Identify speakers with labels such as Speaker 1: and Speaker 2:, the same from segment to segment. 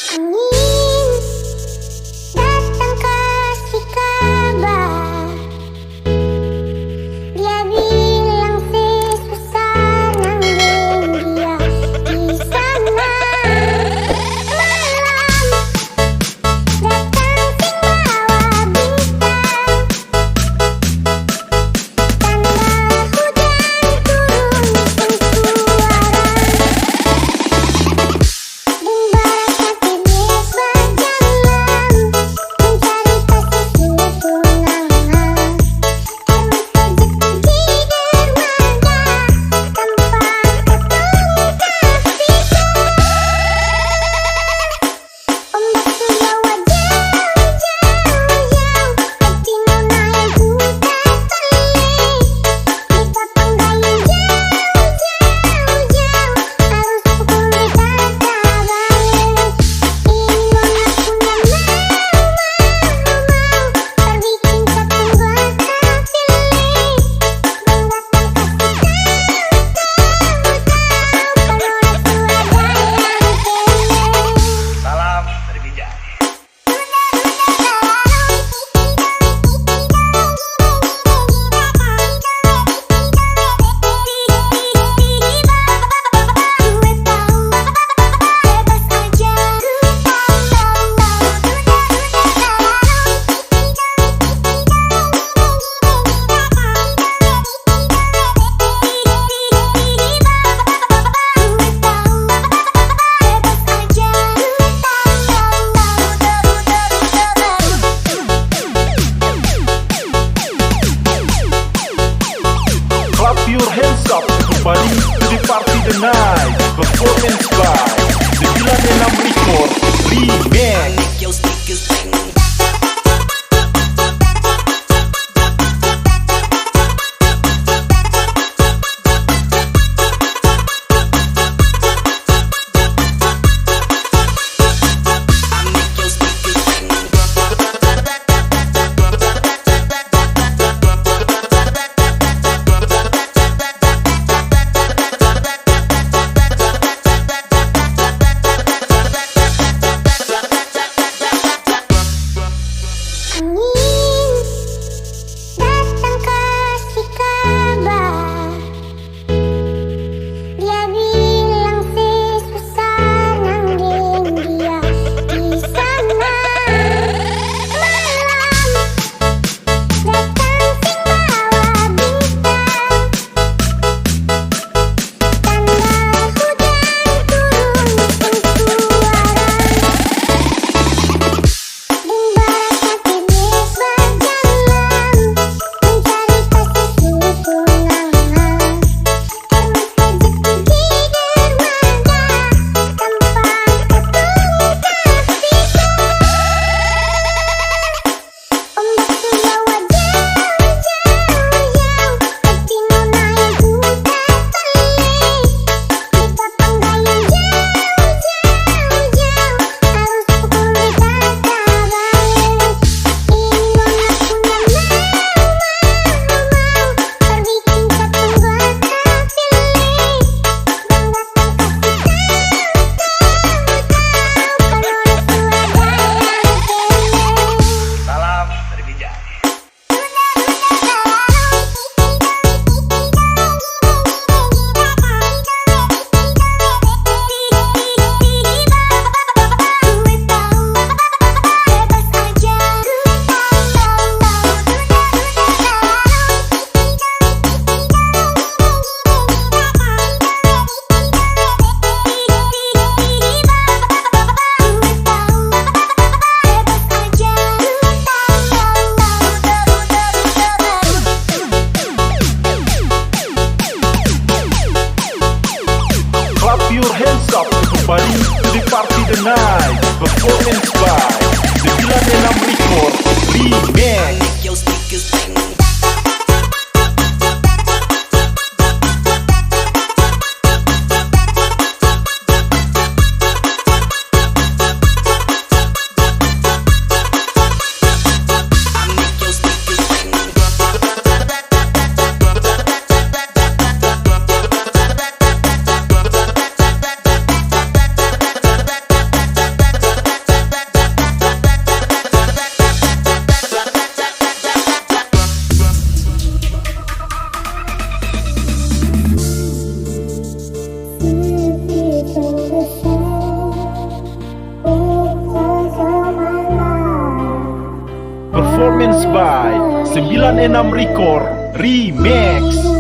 Speaker 1: Angin datang kasih kabar, dia bilang si susah nanggung dia di sana. Malam datang sing bawa bintang, tanda hujan turun sing suara.
Speaker 2: Clap your hands up, everybody, to the party tonight. Performance by 96 Record Remix.
Speaker 3: Make your speakers sing.
Speaker 1: Angin datang kasih kabar, dia bilang si susah nanggung dia di sana. Malam datang sing bawa bintang, tanda hujan turun sing suara.
Speaker 2: Clap your hands up, everybody, to the party tonight. Performance by 96 Record Remix.
Speaker 3: Make your speakers sing.
Speaker 2: Performance by 96 Record Remix.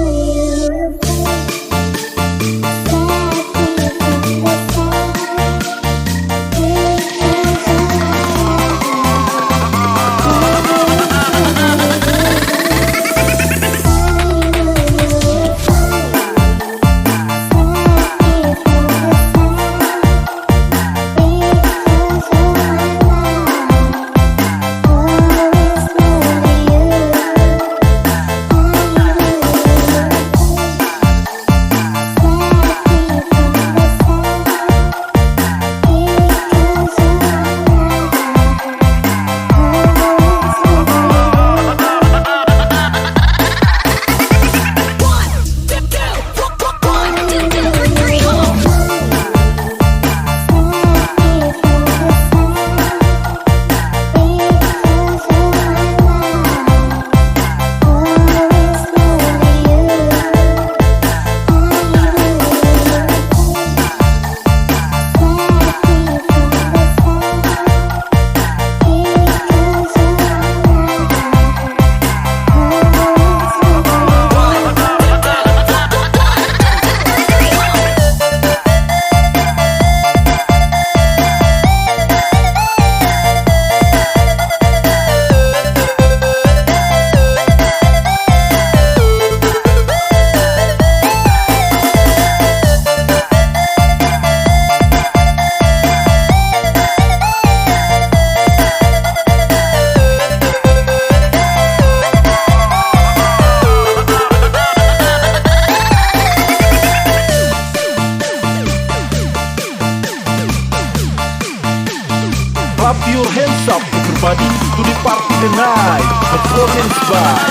Speaker 2: Clap your hands up everybody to the party tonight. Performance by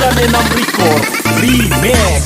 Speaker 2: 96 Record Remix.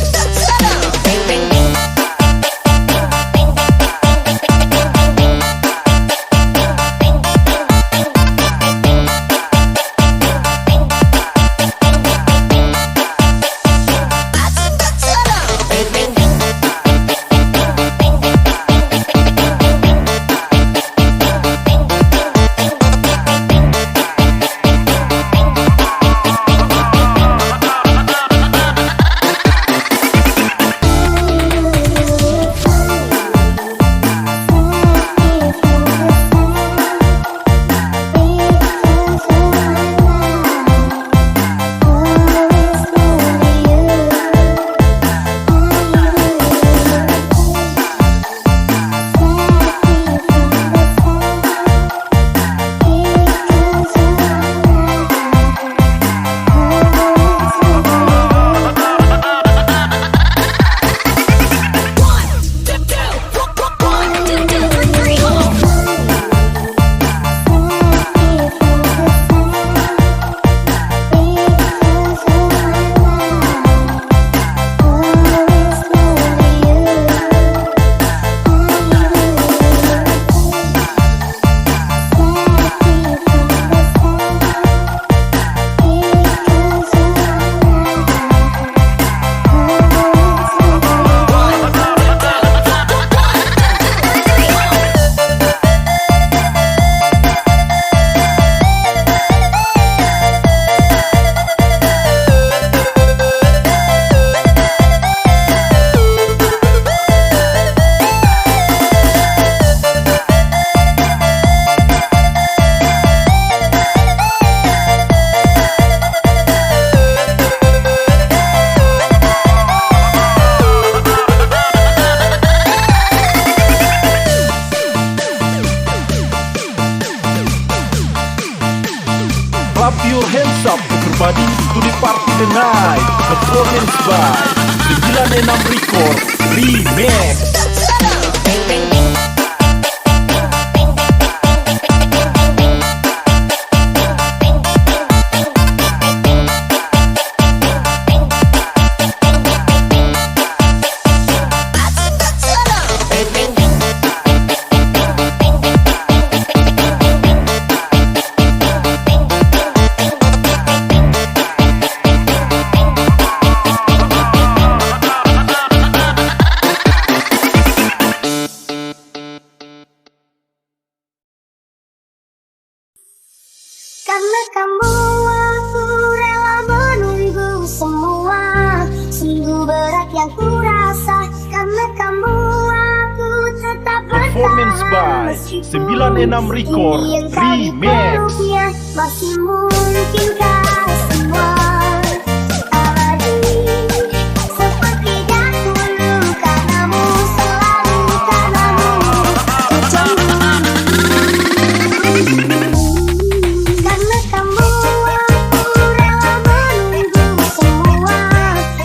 Speaker 2: Clap your hands up everybody to the party tonight. Performance by 96 Record Remix. Performance by 96 Record Remix.
Speaker 1: Masih mungkinkah semua abadi seperti dahulu, karenamu selalu, karenamu karena kamu aku rela menunggu semua.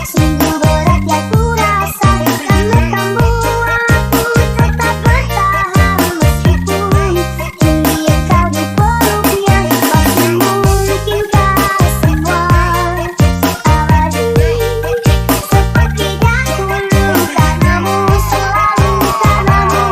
Speaker 1: Sungguh berat yang ku rasa, karena kamu aku tetap bertahan meskipun kini engkau di peluknya. Masih mungkinkah semua abadi seperti dahulu, karenamu selalu, karenamu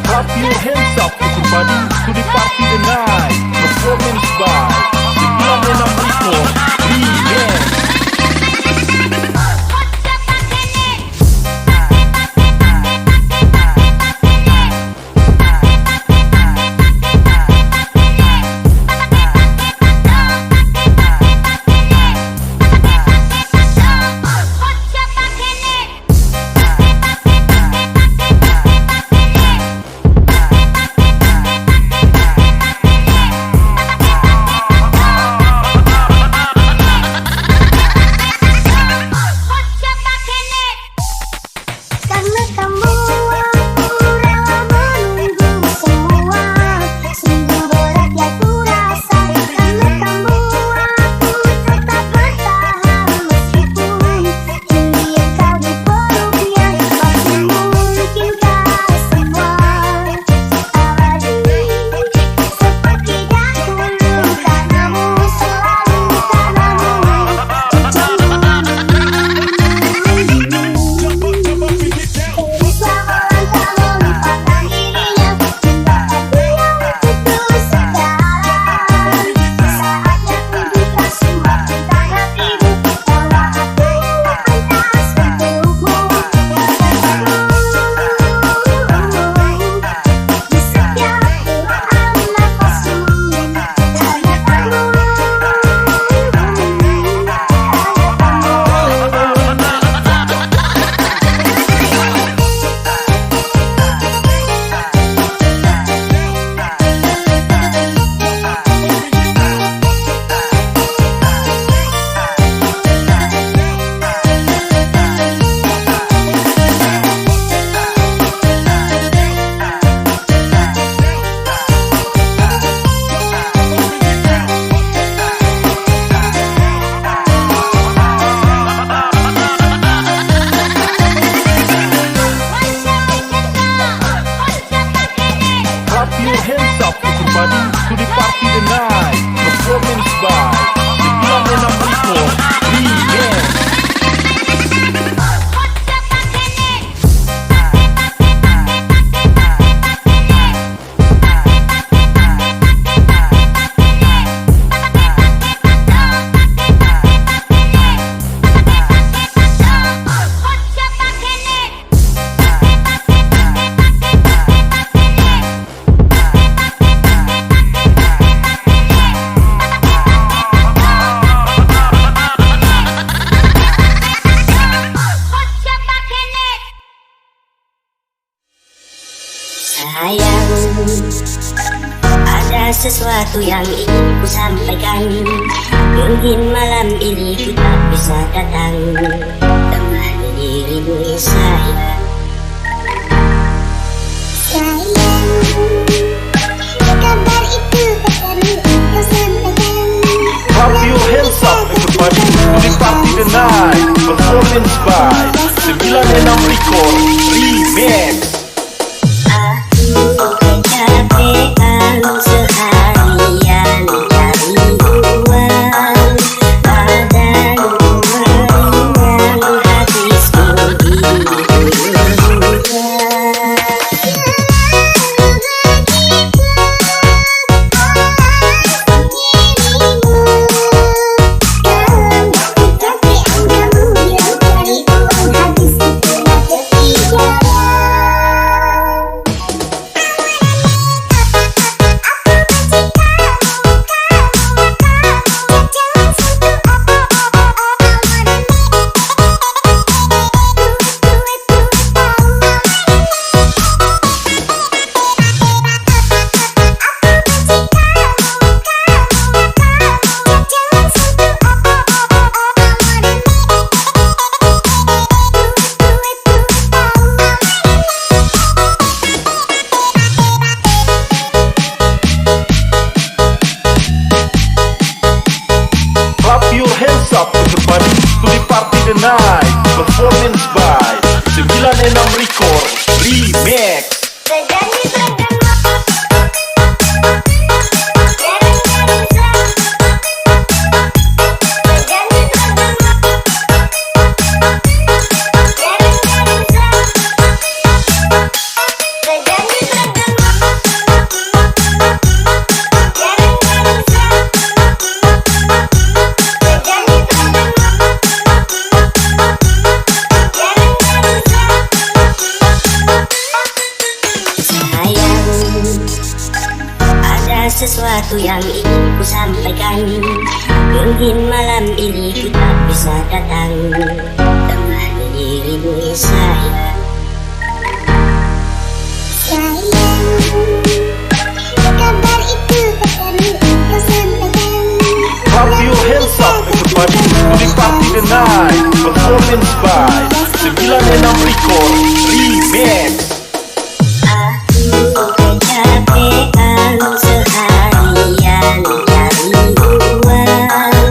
Speaker 2: Clap your hands up everybody to the party tonight. Performance by 96 Record Remix.
Speaker 1: karena kamu aku rela menunggu semua. Sungguh berat yang ku rasa, karena kamu aku tetap bertahan meskipun kini engkau di peluknya. Masih mungkinkah semua abadi seperti dahulu, karenamu selalu, karenamu
Speaker 2: Clap your hands up everybody to the party tonight. Performance by 96 Record Remix.
Speaker 4: Sayang, ada sesuatu yang ingin ku sampaikan. Ku
Speaker 1: Mungkin malam ini ku tak bisa datang temani dirimu ya sayang. Sayang, kabar itu tak perlu kau sampaikan.
Speaker 2: Clap your hands up everybody to the party tonight. Performance by 96 Record Remix.
Speaker 1: Aku kecapean seharian cari uang, badanku meringan, hatiku diguyur.
Speaker 2: Hands up everybody to the party tonight. Performance by 96 Record Remix.
Speaker 1: Sesuatu yang ingin ku sampaikan. Mungkin malam ini ku tak bisa datang temani dirimu ya sayang. Sayang, kabar itu tak perlu kau sampaikan.
Speaker 2: Clap your hands up everybody to the party tonight. Performance by 96 Record Remix.
Speaker 1: Aku kecapean seharian cari uang,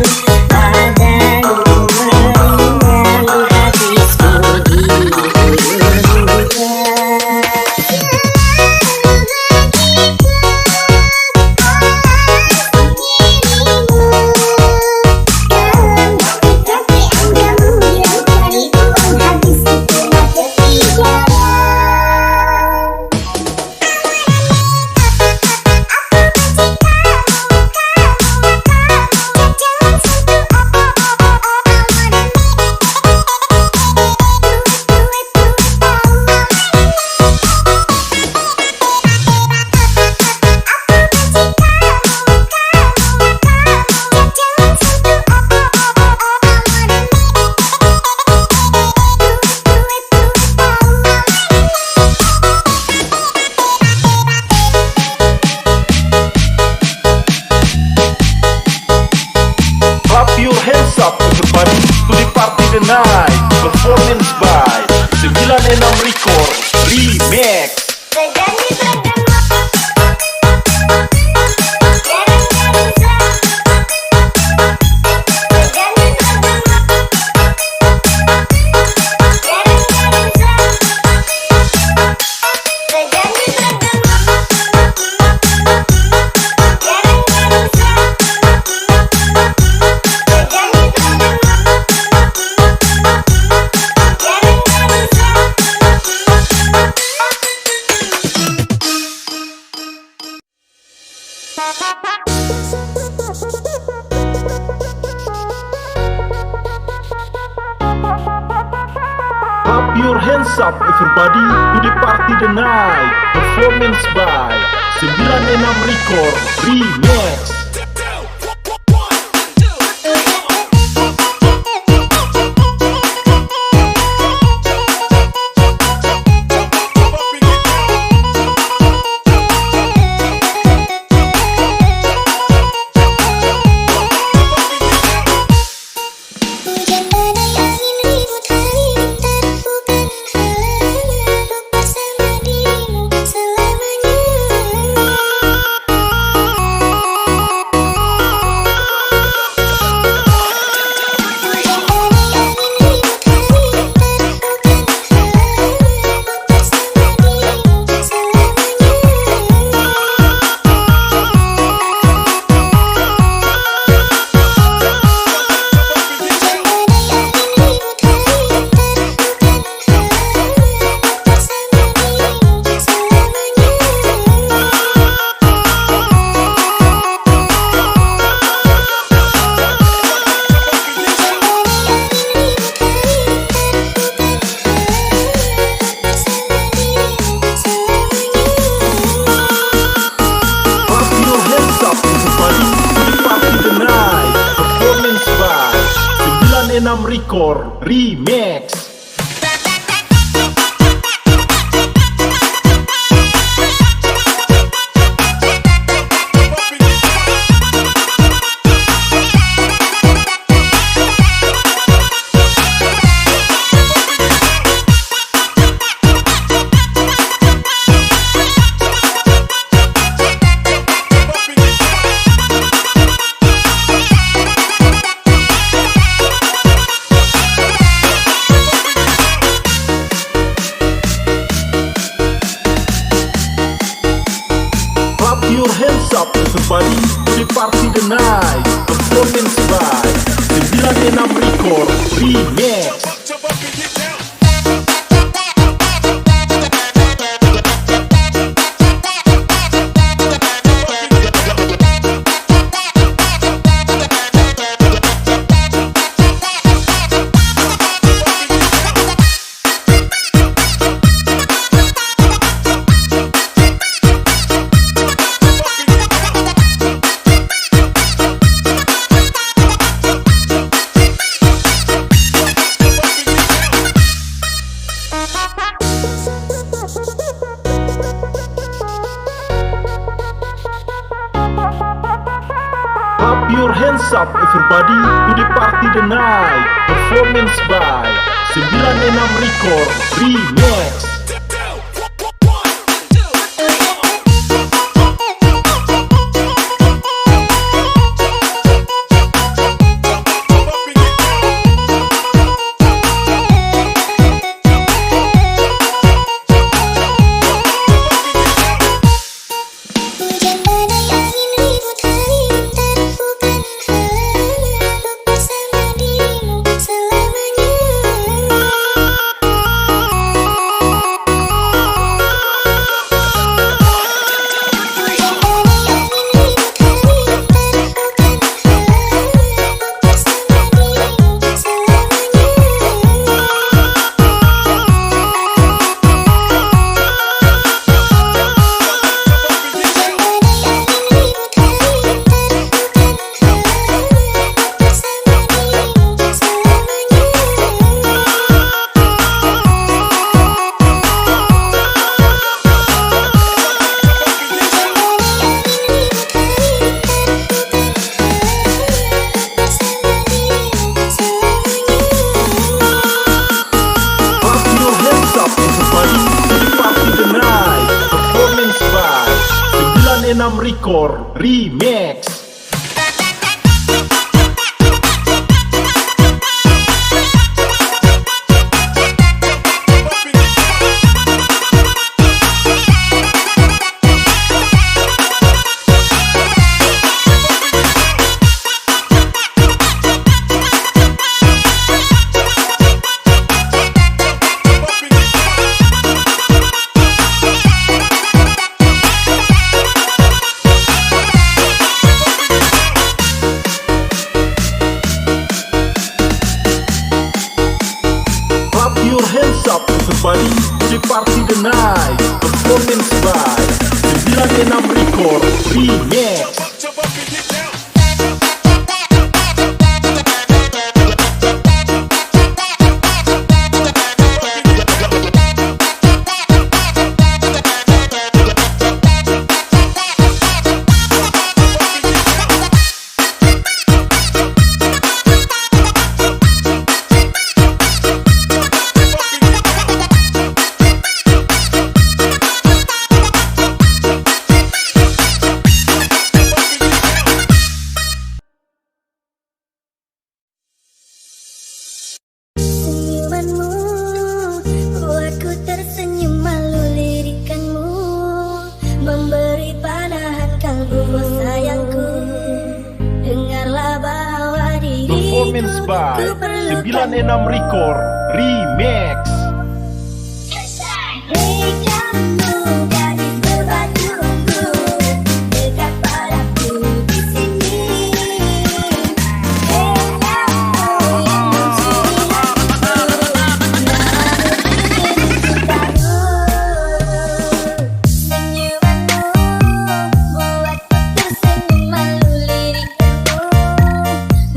Speaker 1: badanku meringan, hatiku diguyur.
Speaker 2: Hands up everybody to the party tonight. Performance by 96 Record Remix. Clap your hands up everybody to the party tonight. Performance by 96 Record Remix. 96 Record Remix. Your hands up everybody to the party tonight. Performance by 96 Record Remix. Clap your hands up everybody to the party tonight. Performance by 96 Record Remix. Record Remix. Your hands up everybody to the party tonight. Performance by 96 Record Remix. Performance by 96 Record Remix.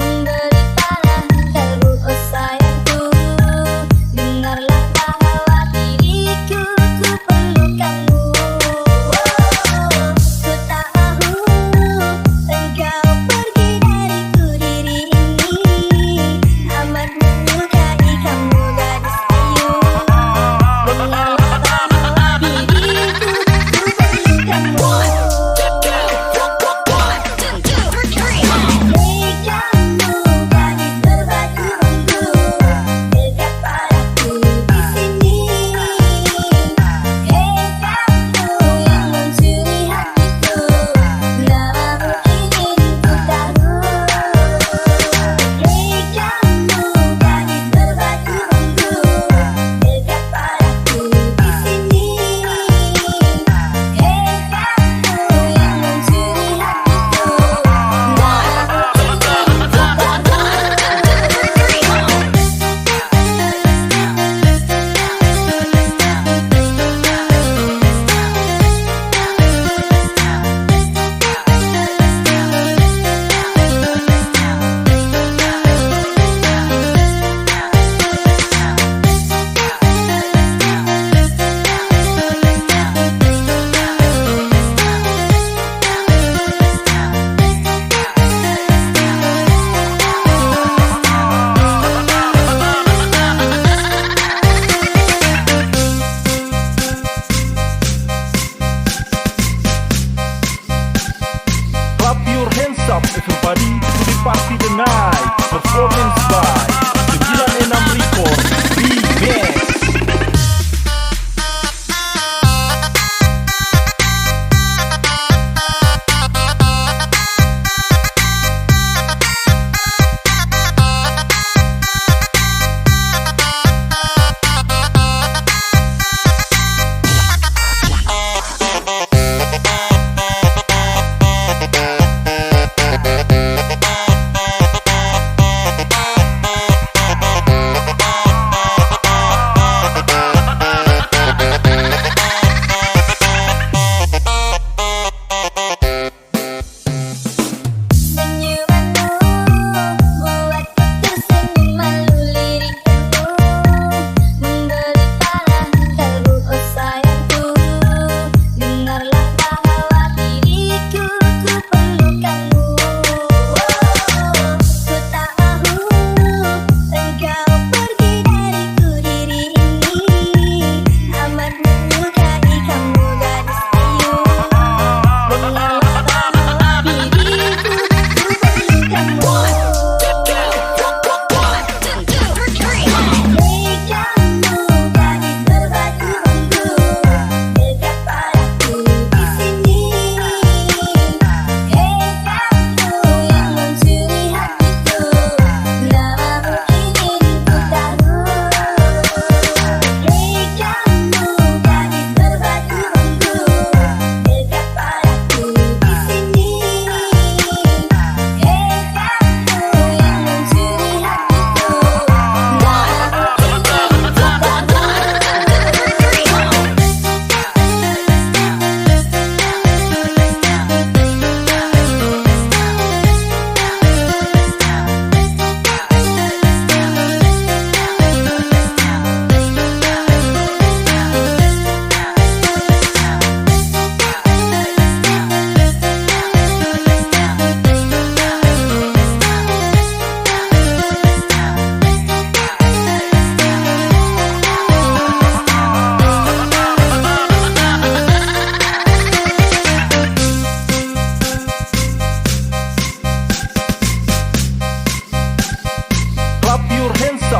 Speaker 4: Memberi panah kalbu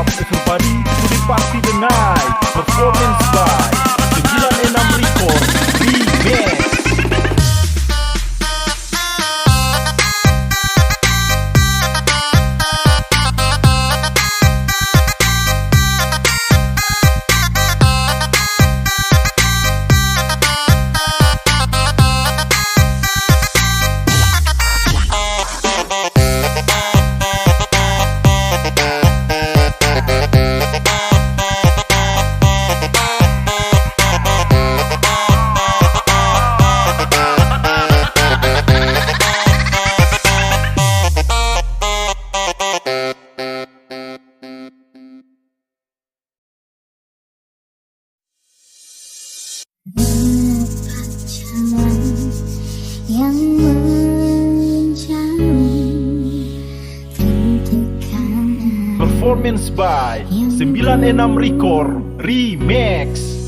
Speaker 2: up everybody to the party tonight. Performance by 96 Record Remix.
Speaker 4: Yang menjamin tentukan
Speaker 2: Performance by 96 Record Remix.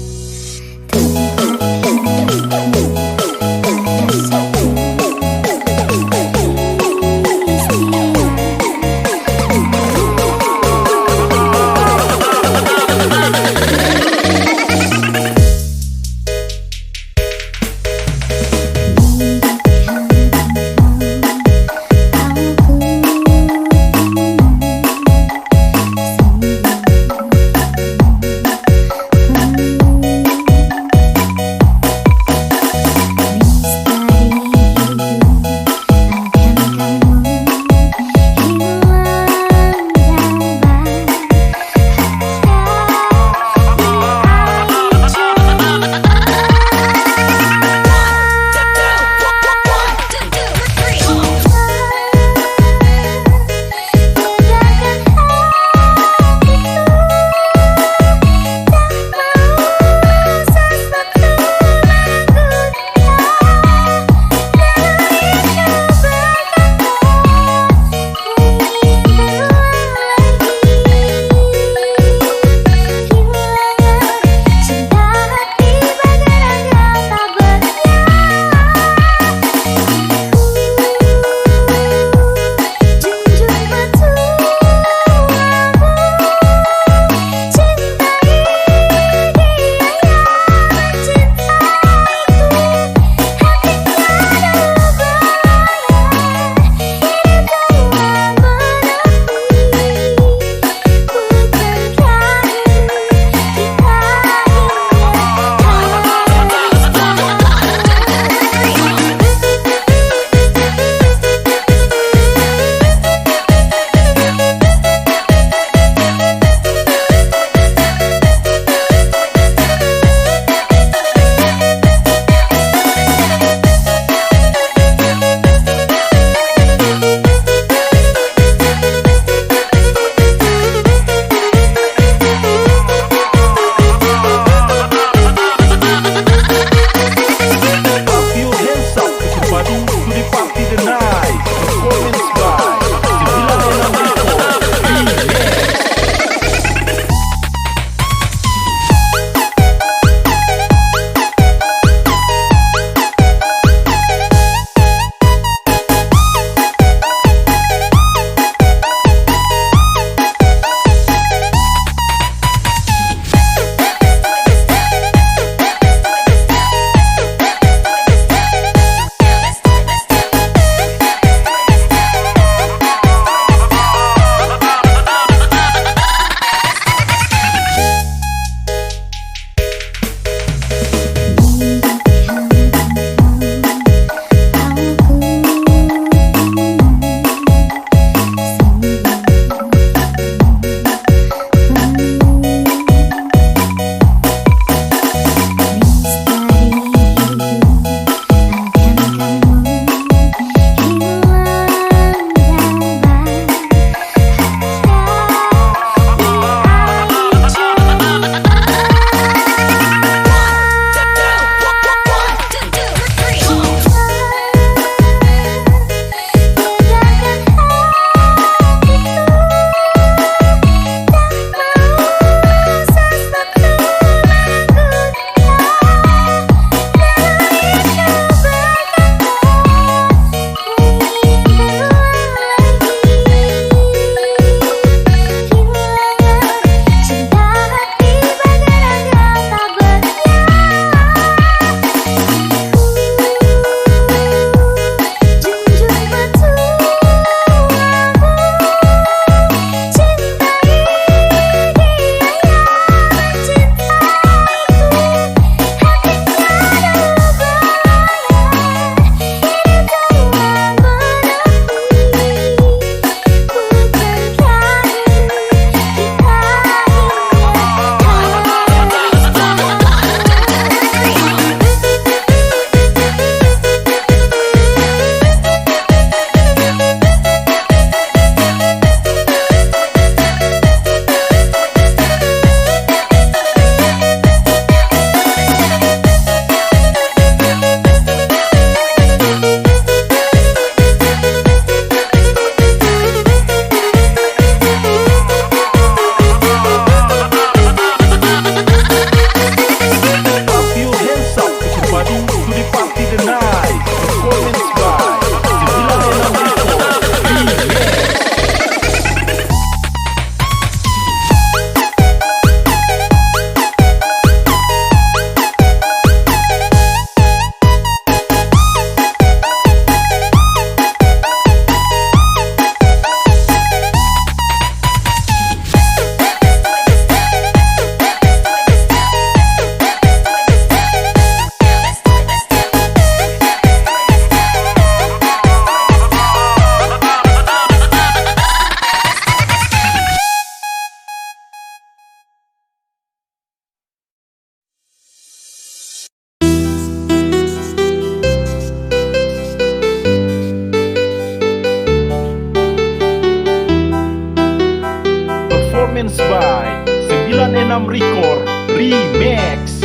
Speaker 2: by 96 Record Remix.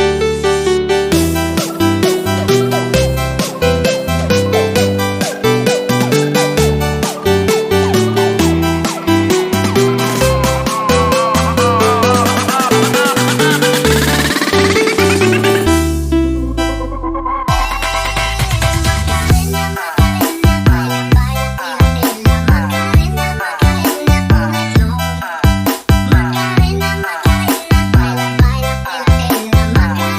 Speaker 4: Macarena, Macarena, baila, baila, baila, Macarena.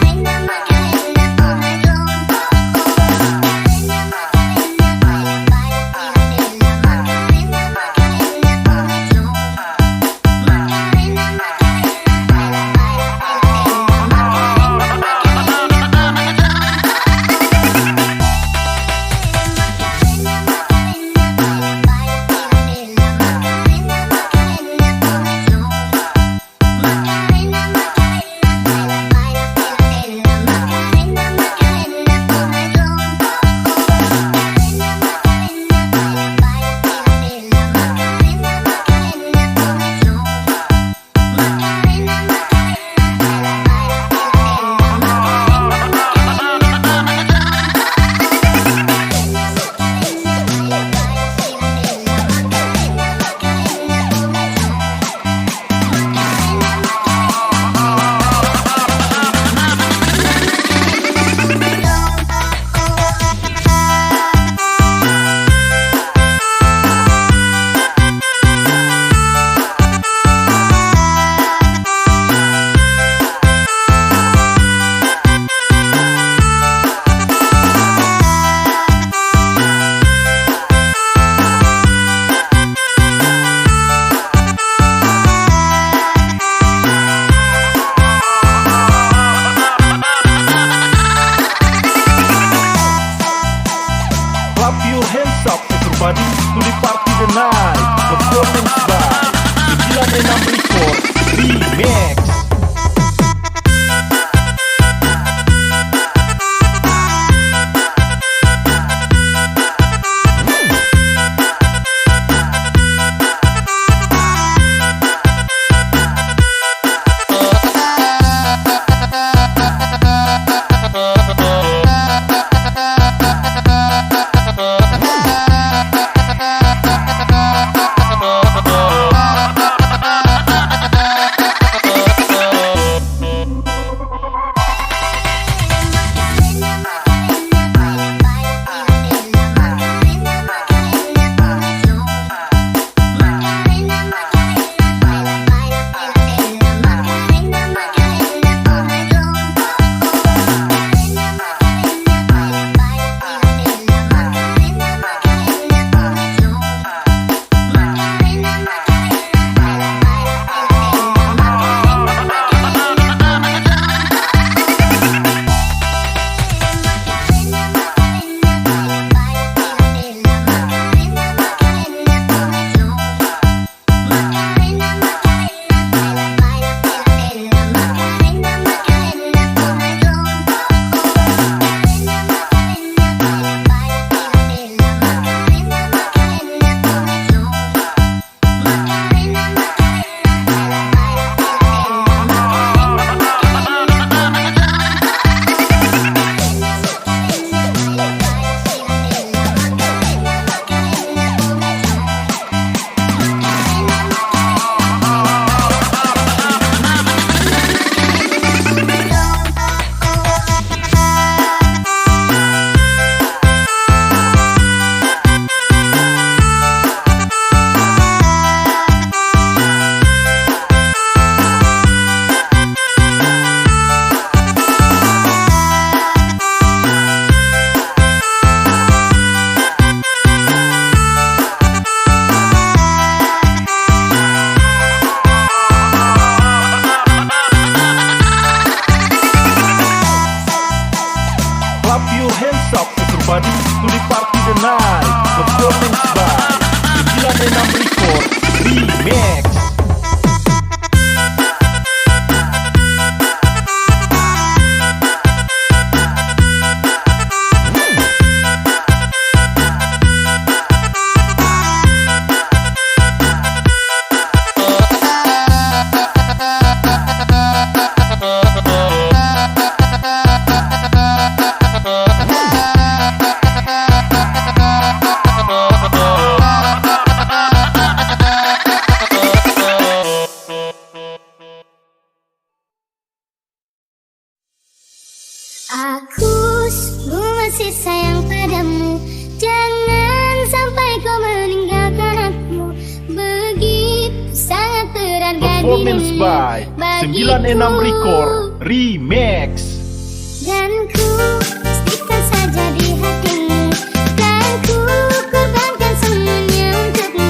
Speaker 4: Aku sungguh masih sayang padamu. Jangan sampai kau meninggalkan aku. Begitu sangat berharga
Speaker 2: Performance
Speaker 4: dirimu
Speaker 2: by
Speaker 4: bagiku.
Speaker 2: 96 Record Remix.
Speaker 4: Dan ku pastikan saja di hatimu. Dan ku korbankan semuanya untukmu.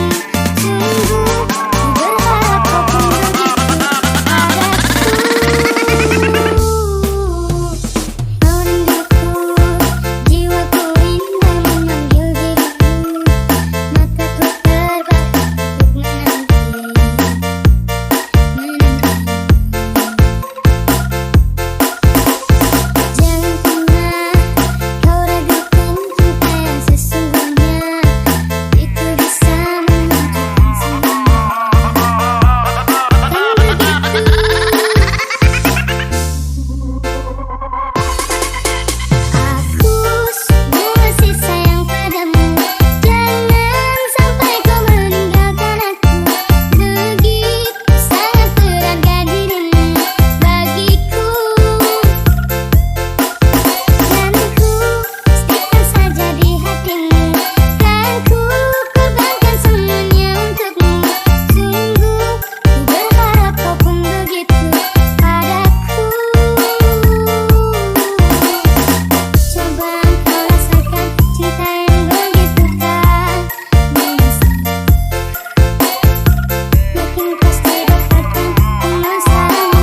Speaker 4: Sungguh ku berharap kau pun begitu padaku. Kau rinduku, jiwaku indah memanggil dirimu. Mataku terbang untuk menanti. Jangan pernah kau ragukan cinta yang sesungguhnya. Itu bisa menunjukkan semuanya. Kan begitu. Aku sungguh masih sayang padamu. Jangan sampai kau meninggalkan aku. Begitu sangat berharga dirimu bagiku. Dan ku pastikan saja di hatimu. Kan ku korbankan semuanya untukmu. Sungguh ku berharap kau pun begitu padaku. Coba kau rasakan cinta yang begitu kan bisa. Yakin pasti dapatkan kemasanmu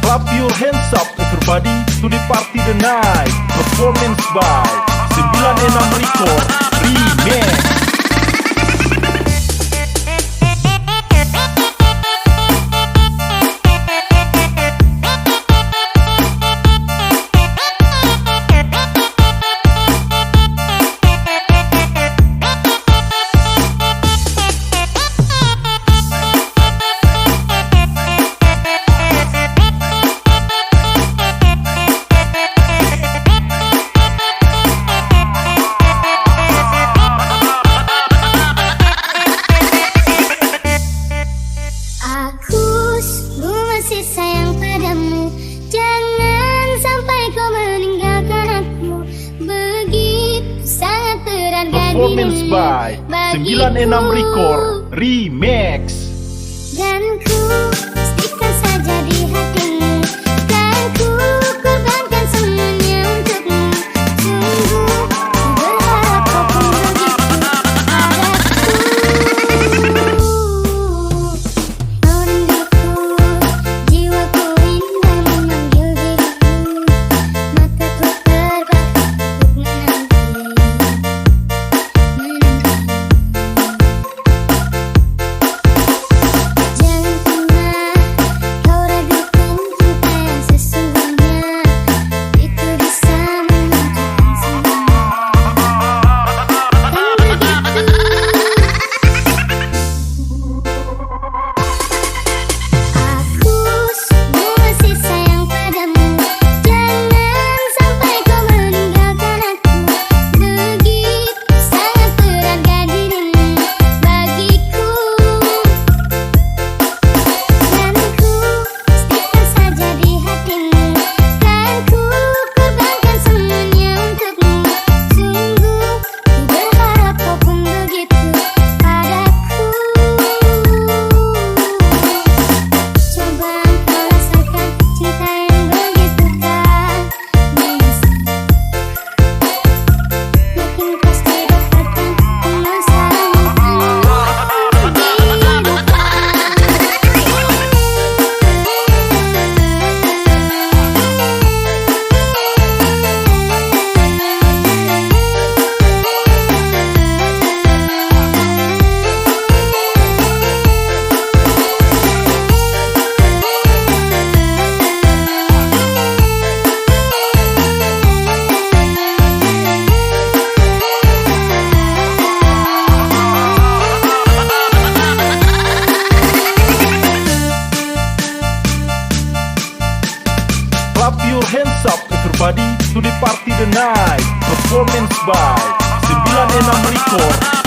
Speaker 2: Clap your hands up everybody to the party tonight. Performance by 96 Record Remix.
Speaker 4: Aku sungguh masih sayang padamu. Jangan sampai kau meninggalkan aku. Begitu sangat berharga
Speaker 2: Performance
Speaker 4: dirimu
Speaker 2: by
Speaker 4: bagiku.
Speaker 2: 96 Record Remix.
Speaker 4: Dan ku pastikan saja di hatimu. Dan ku korbankan semuanya untukmu. Sungguh ku berharap kau pun begitu padaku. Kau rinduku, jiwaku indah memanggil dirimu. Mataku terbang untuk menanti. Jangan pernah
Speaker 2: for